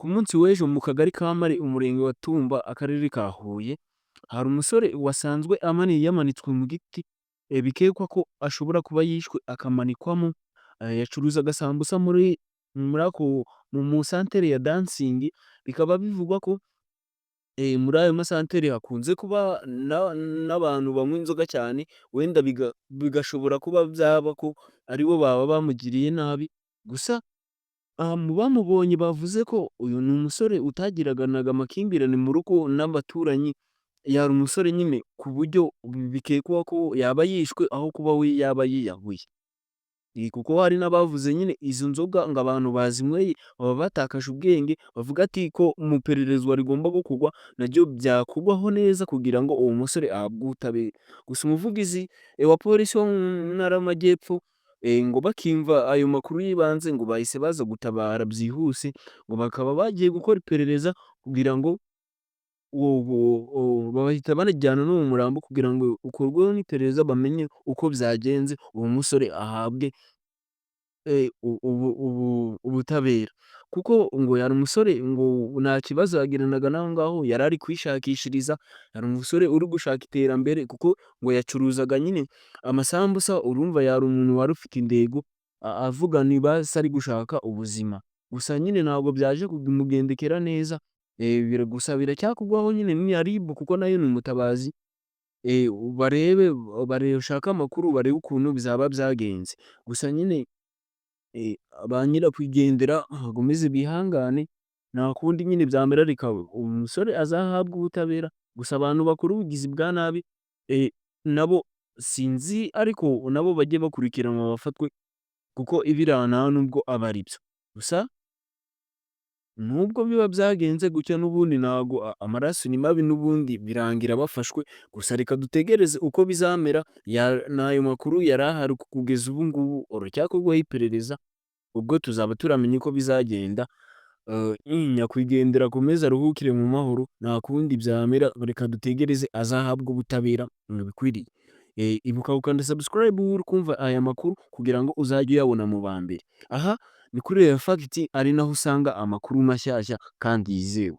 ku munsi w'ejo mu kagari ka Mare, umurenge wa Tumba, akarere ka Huye, hari umusore wasanzwe yamanitswe mu giti, bikekwa ko ashobora kuba yishwe akamanikwamo. Yacuruzaga sambusa muri ako mu santere ya Dancing. Bikaba bivugwa ko muri ayo masantere hakunze kuba n'abantu banywa inzoga cyane, wenda bigashobora kuba byaba ko aribo baba bamugiriye nabi. Gusa mu bamubonye bavuze ko uyu ni umusore utagiranaga amakimbirane mu rugo n'abaturanyi, yari umusore nyine ku buryo bikekwa ko yaba yishwe aho kuba we yaba yiyahuye. Kuko hari n'abavuze nyine izo nzoga ngo abantu bazinyweye baba batakaje ubwenge, bavuga ati ko mu ipererezwa rigomba gukorwa naryo byakorwaho neza kugira ngo uwo musore ahabwe ubutabera. Gusa umuvugizi wa polisi wo mu ntara y'amajyepfo, ngo bakimva ayo makuru y'ibanze ngo bahise baza gutabara byihuse, ngo bakaba bagiye gukora iperereza kugira ngo bahita banajyana no mu murambo kugira ngo ukorweho n'iperereza bamenye uko byagenze, uwo musore ahabwe ubutabera. Kuko ngo yari umusore ngo nta kibazo yagiranaga n'aho ngaho, yari ari kwishakishiriza, yari umusore uri gushaka iterambere kuko ngo yacuruzaga nyine amasambusa, urumva yari umuntu wari ufite intego, avuga ni basi ari gushaka ubuzima. Gusa nyine ntabwo byaje kumugendekera neza, gusa biracyakorwaho nyine n'iya RIB kuko nayo ni umutabazi, bashake amakuru barebe ukuntu bizaba byagenze. Gusa nyine ba nyirakwigendera bakomeze bihangane, nta kundi nyine byamera bikaba, umusore azahabwe ubutabera. Gusa abantu bakora ubugizi bwa nabi, nabo sinzi ariko nabo bajye bakurikiranwa bafatwe, kuko ibiriya nta nubwo aba ari byo. Gusa nubwo biba byagenze gutya n'ubundi ntago amaraso ni mabi, n'ubundi birangira bafashwe. Gusa reka dutegereze uko bizamera, n'ayo makuru yari ahari kugeza ubu ngubu, uracyakorwaho iperereza, ubwo tuzaba turamenya uko bizagenda. Nyakwigendera akomeze aruhukire mu mahoro, nta kundi byamera, reka dutegereze azahabwe ubutabera bikwiriye. Ibuka gukanda subscribe uri kumva aya makuru kugira ngo uzajye uyabona mu ba mbere. Aha ni kuri Real Fact, ari naho usanga amakuru mashyashya kandi yizewe.